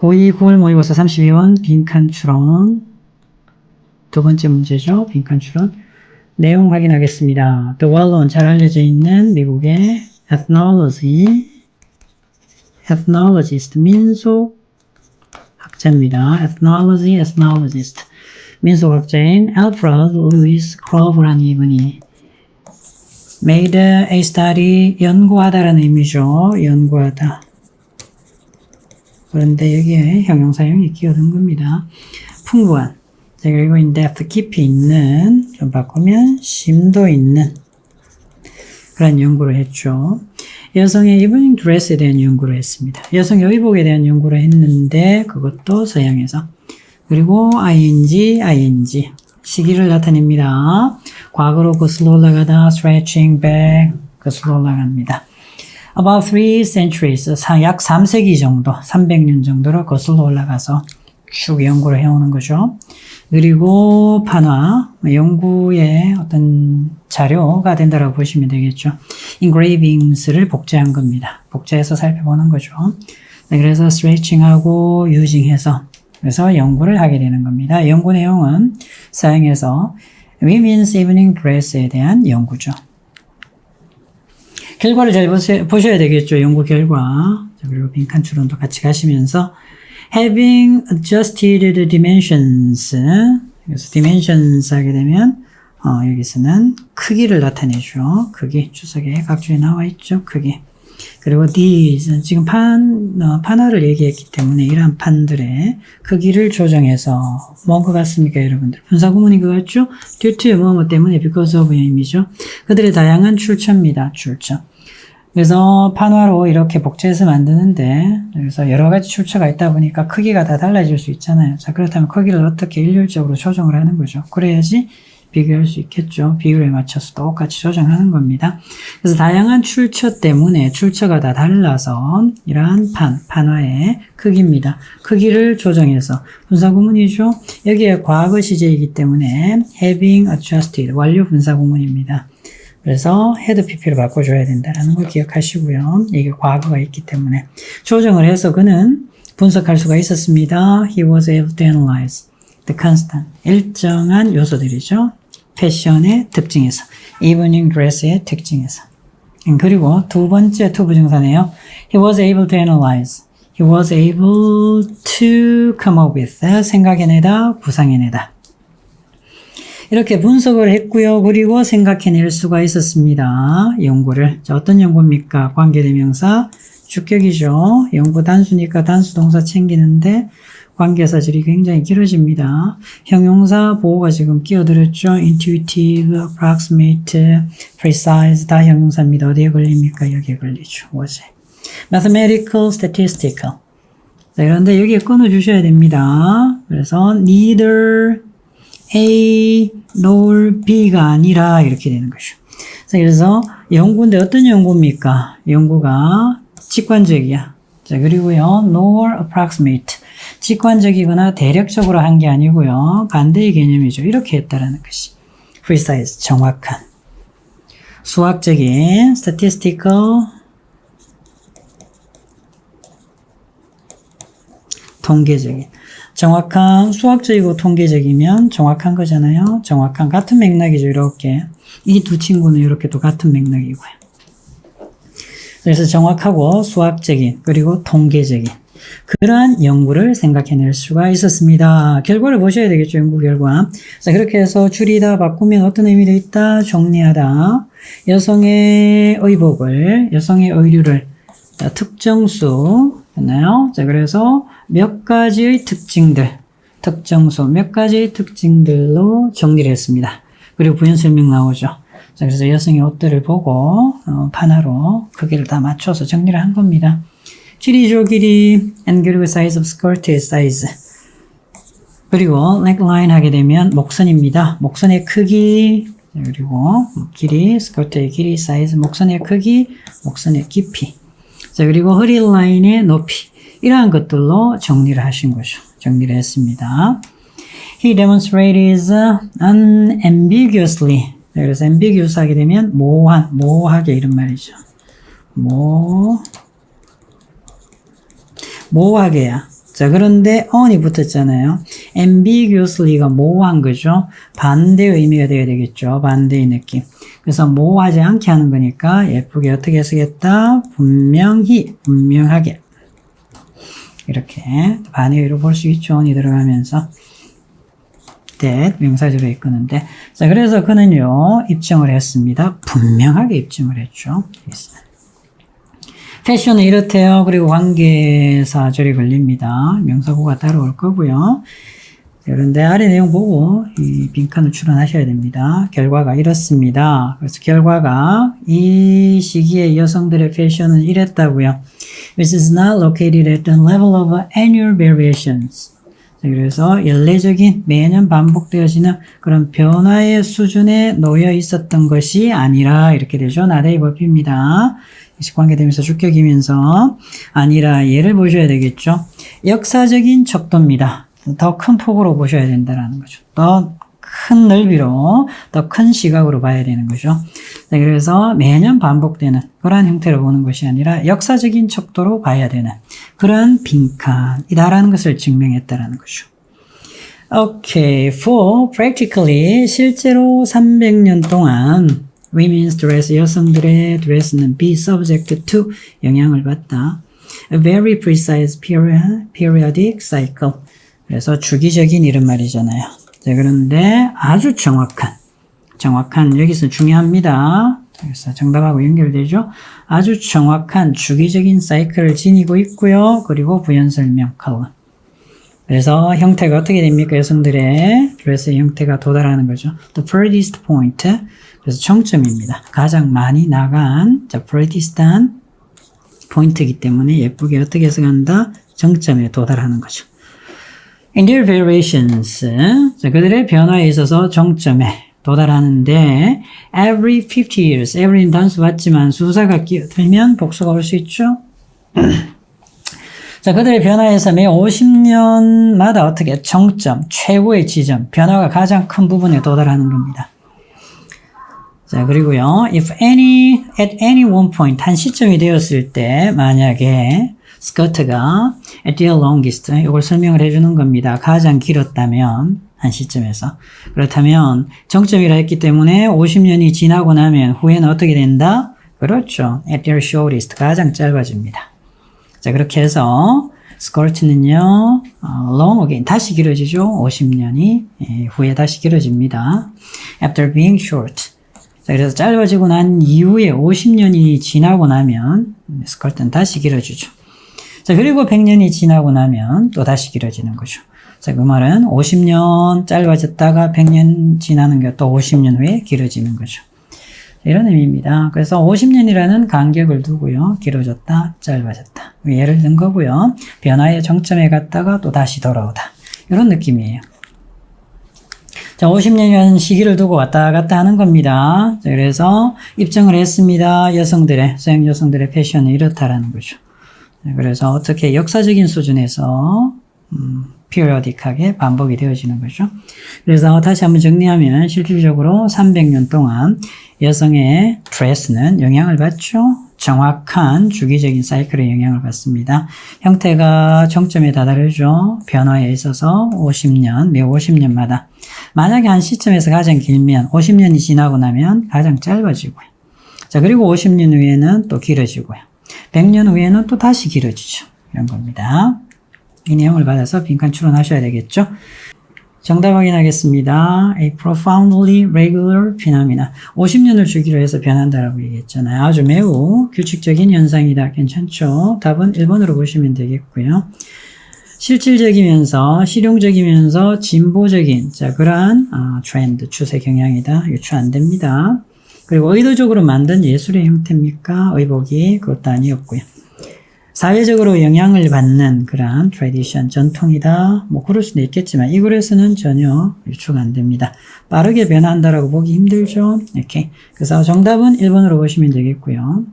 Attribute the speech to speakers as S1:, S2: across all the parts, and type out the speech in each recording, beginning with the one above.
S1: 고2 9월 모의고사 32번 빈칸 추론 두 번째 문제죠. 빈칸 추론 내용 확인하겠습니다. The well-known 잘 알려져 있는 미국의 ethnologist 민속학자입니다. ethnologist 민속학자인 Alfred Lewis Grove라는 이분이 made a study 연구하다라는 의미죠. 연구하다. 그런데 여기에 형용사형이 끼어든 겁니다. 풍부한. 자, 그리고 in depth, 깊이 있는, 좀 바꾸면 심도 있는 그런 연구를 했죠. 여성의 evening dress에 대한 연구를 했습니다. 여성의 의복에 대한 연구를 했는데 그것도 서양에서. 그리고 ing 시기를 나타냅니다. 과거로 거슬러 올라가다 stretching back 거슬러 올라갑니다. About 3 centuries, 약 3세기 정도, 300년 정도로 거슬러 올라가서 쭉 연구를 해오는 거죠. 그리고 판화, 연구의 어떤 자료가 된다고 보시면 되겠죠. engravings를 복제한 겁니다. 복제해서 살펴보는 거죠. 네, 그래서 stretching하고 using해서 그래서 연구를 하게 되는 겁니다. 연구 내용은 서양에서 women's evening dress에 대한 연구죠. 결과를 잘 보셔야 되겠죠. 연구 결과. 그리고 빈칸 추론도 같이 가시면서 having adjusted the dimensions 그래서 dimensions 하게 되면 여기서는 크기를 나타내죠. 크기 주석에 각주에 나와 있죠. 크기. 그리고 these 지금 판화를 얘기했기 때문에 이러한 판들의 크기를 조정해서 뭔 것 같습니까, 여러분들? 분사구문인 것 같죠? due to 뭐뭐 때문에 because of의 의미죠. 그들의 다양한 출처입니다. 출처. 그래서 판화로 이렇게 복제해서 만드는데 그래서 여러 가지 출처가 있다 보니까 크기가 다 달라질 수 있잖아요. 자, 그렇다면 크기를 어떻게 일률적으로 조정을 하는 거죠. 그래야지 비교할 수 있겠죠. 비율에 맞춰서 똑같이 조정하는 겁니다. 그래서 다양한 출처 때문에 출처가 다 달라서 이러한 판화의 크기입니다. 크기를 조정해서 분사구문이죠. 여기에 과거 시제이기 때문에 having adjusted 완료 분사구문입니다. 그래서 had pp로 바꿔줘야 된다는 걸 기억하시고요. 이게 과거가 있기 때문에 조정을 해서 그는 분석할 수가 있었습니다. He was able to analyze the constant 일정한 요소들이죠. 패션의 특징에서 evening dress의 특징에서 그리고 두 번째 투부정사네요. He was able to analyze He was able to come up with 생각해내다, 구상해내다 이렇게 분석을 했고요. 그리고 생각해낼 수가 있었습니다. 연구를. 자, 어떤 연구입니까? 관계대명사, 주격이죠. 연구 단수니까 단수동사 챙기는데 관계사절이 굉장히 길어집니다. 형용사 보호가 지금 끼어들었죠. intuitive, approximate, precise 다 형용사입니다. 어디에 걸립니까? 여기에 걸리죠. was. mathematical, statistical. 자, 그런데 여기에 끊어주셔야 됩니다. 그래서 neither A nor B가 아니라 이렇게 되는 거죠. 그래서 연구인데 어떤 연구입니까? 연구가 직관적이야. 자, 그리고요, nor approximate. 직관적이거나 대략적으로 한 게 아니고요. 반대의 개념이죠. 이렇게 했다라는 것이. precise, 정확한. 수학적인, statistical, 통계적인. 정확한, 수학적이고 통계적이면 정확한 거잖아요. 정확한, 같은 맥락이죠. 이렇게. 이 두 친구는 이렇게 또 같은 맥락이고요. 그래서 정확하고 수학적인, 그리고 통계적인 그러한 연구를 생각해낼 수가 있었습니다. 결과를 보셔야 되겠죠. 연구 결과. 자, 그렇게 해서 줄이다 바꾸면 어떤 의미도 있다. 정리하다. 여성의 의복을, 여성의 의류를 특정수 했나요? 자, 그래서 몇 가지의 특징들, 특정수, 몇 가지의 특징들로 정리를 했습니다. 그리고 부연 설명 나오죠. 자, 그래서 여성의 옷들을 보고, 판화로 크기를 다 맞춰서 정리를 한 겁니다. 길이죠, 길이. and 그리고 size of skirt의 size. 그리고 neckline 하게 되면 목선입니다. 목선의 크기, 그리고 길이, 스커트의 길이, 사이즈, 목선의 크기, 목선의 깊이. 자, 그리고 허리 라인의 높이. 이러한 것들로 정리를 하신 거죠. 정리를 했습니다. He demonstrated unambiguously. 그래서 ambiguous 하게 되면 모호하게 이런 말이죠. 모호하게야. 자, 그런데 on이 붙었잖아요. ambiguously가 모호한 거죠. 반대의 의미가 되어야 되겠죠. 반대의 느낌. 그래서 모호하지 않게 하는 거니까 예쁘게 어떻게 쓰겠다? 분명히, 분명하게. 이렇게 반의의로 볼 수 있죠. on이 들어가면서. that 명사절에 이끄는데. 자, 그래서 그는요, 입증을 했습니다. 분명하게 입증을 했죠. 패션은 이렇대요. 그리고 관계사절이 걸립니다. 명사구가 따라올 거고요. 그런데 아래 내용 보고 이 빈칸을 추론하셔야 됩니다. 결과가 이렇습니다. 그래서 결과가 이 시기에 여성들의 패션은 이랬다고요. Which is not located at the level of annual variations. 그래서 일례적인 매년 반복되어지는 그런 변화의 수준에 놓여 있었던 것이 아니라 이렇게 되죠. 나대의 법입니다. 관계되면서 주격이면서 아니라 예를 보셔야 되겠죠. 역사적인 척도입니다. 더 큰 폭으로 보셔야 된다는 거죠. 더 큰 넓이로 더 큰 시각으로 봐야 되는 거죠. 네, 그래서 매년 반복되는 그러한 형태로 보는 것이 아니라 역사적인 척도로 봐야 되는 그런 빈칸이다라는 것을 증명했다라는 거죠. 오케이, for practically 실제로 300년 동안 women's dress, 여성들의 드레스는 be subject to 영향을 받다. A very precise periodic cycle. 그래서 주기적인 이런 말이잖아요. 자, 그런데 아주 정확한, 여기서 중요합니다. 그래서 정답하고 연결되죠. 아주 정확한 주기적인 사이클을 지니고 있고요. 그리고 부연 설명 컬럼. 그래서 형태가 어떻게 됩니까? 여성들의 드레스의 형태가 도달하는 거죠. The furthest point. 그래서 정점입니다. 가장 많이 나간, 자, furthest한 포인트이기 때문에 예쁘게 어떻게 해석한다? 정점에 도달하는 거죠. In their variations. 자, 그들의 변화에 있어서 정점에 도달하는데, every 50 years, every는 단수 받지만 수사가 끼어들면 복수가 올 수 있죠? 자, 그들의 변화에서 매 50년마다 어떻게 정점, 최고의 지점, 변화가 가장 큰 부분에 도달하는 겁니다. 자, 그리고요, at any one point, 한 시점이 되었을 때, 만약에, 스커트가 at their longest, 이걸 설명을 해주는 겁니다. 가장 길었다면, 한 시점에서. 그렇다면, 정점이라 했기 때문에 50년이 지나고 나면 후에는 어떻게 된다? 그렇죠. at their shortest, 가장 짧아집니다. 자, 그렇게 해서, 스커트는요, long again, 다시 길어지죠. 50년이 후에 다시 길어집니다. After being short. 자, 그래서 짧아지고 난 이후에 50년이 지나고 나면 스커트는 다시 길어지죠. 자, 그리고 100년이 지나고 나면 또 다시 길어지는 거죠. 자, 그 말은 50년 짧아졌다가 100년 지나는 게 또 50년 후에 길어지는 거죠. 이런 의미입니다. 그래서 50년이라는 간격을 두고요. 길어졌다, 짧아졌다. 예를 든 거고요. 변화의 정점에 갔다가 또 다시 돌아오다. 이런 느낌이에요. 자, 50년이라는 시기를 두고 왔다 갔다 하는 겁니다. 자, 그래서 입증을 했습니다. 서양 여성들의 패션은 이렇다라는 거죠. 자, 그래서 어떻게 역사적인 수준에서 periodic하게 반복이 되어지는 거죠. 그래서 다시 한번 정리하면 실질적으로 300년 동안 여성의 드레스는 영향을 받죠. 정확한 주기적인 사이클에 영향을 받습니다. 형태가 정점에 다다르죠. 변화에 있어서 50년, 매 50년마다. 만약에 한 시점에서 가장 길면 50년이 지나고 나면 가장 짧아지고요. 자, 그리고 50년 후에는 또 길어지고요. 100년 후에는 또 다시 길어지죠. 이런 겁니다. 이 내용을 받아서 빈칸 추론하셔야 되겠죠. 정답 확인하겠습니다. A profoundly regular phenomena. 50년을 주기로 해서 변한다라고 얘기했잖아요. 아주 매우 규칙적인 현상이다. 괜찮죠? 답은 1번으로 보시면 되겠고요. 실질적이면서 실용적이면서 진보적인 그러한 트렌드, 추세 경향이다. 유추 안 됩니다. 그리고 의도적으로 만든 예술의 형태입니까? 의복이 그것도 아니었고요. 사회적으로 영향을 받는 그러한 트래디션, 전통이다. 뭐 그럴 수도 있겠지만 이 글에서는 전혀 유추가 안 됩니다. 빠르게 변화한다라고 보기 힘들죠. 이렇게. 그래서 정답은 1번으로 보시면 되겠고요.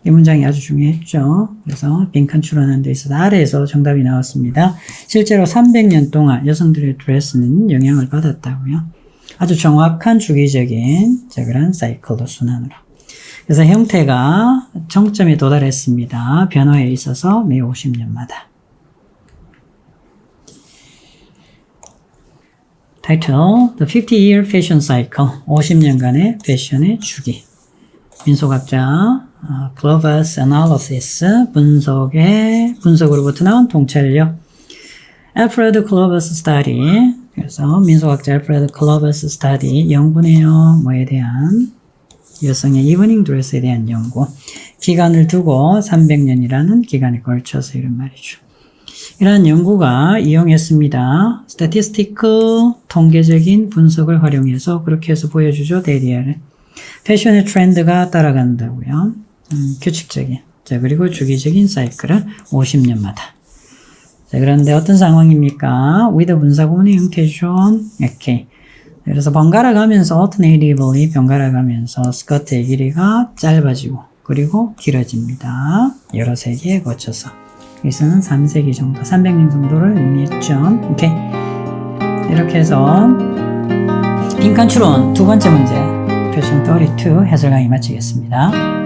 S1: 이 문장이 아주 중요했죠. 그래서 빈칸 추론하는 데 있어서 아래에서 정답이 나왔습니다. 실제로 300년 동안 여성들의 드레스는 영향을 받았다고요. 아주 정확한 주기적인 그런 사이클도 순환으로. 그래서 형태가 정점에 도달했습니다. 변화에 있어서 매 50년마다. Title: The 50-Year Fashion Cycle. 50년간의 패션의 주기. 민속학자 Clovis Analysis. 분석으로부터 나온 통찰력. Alfred Clovis Study. 그래서 민속학자 Alfred Clovis Study. 연구네요. 뭐에 대한? 여성의 이브닝 드레스에 대한 연구. 기간을 두고 300년이라는 기간에 걸쳐서 이런 말이죠. 이러한 연구가 이용했습니다. statistical, 통계적인 분석을 활용해서 그렇게 해서 보여주죠. 데이터를. 패션의 트렌드가 따라간다고요. 규칙적인. 자, 그리고 주기적인 사이클을 50년마다. 자, 그런데 어떤 상황입니까? with 분사구문의 형태죠. 이렇게. 그래서 번갈아 가면서 alternatively 번갈아 가면서 스커트의 길이가 짧아지고 그리고 길어집니다. 여러 세기에 거쳐서. 여기서는 3세기 정도, 300년 정도를 의미했죠. 오케이. 이렇게 해서 빈칸 추론 두 번째 문제, 패션 32 해설 강의 마치겠습니다.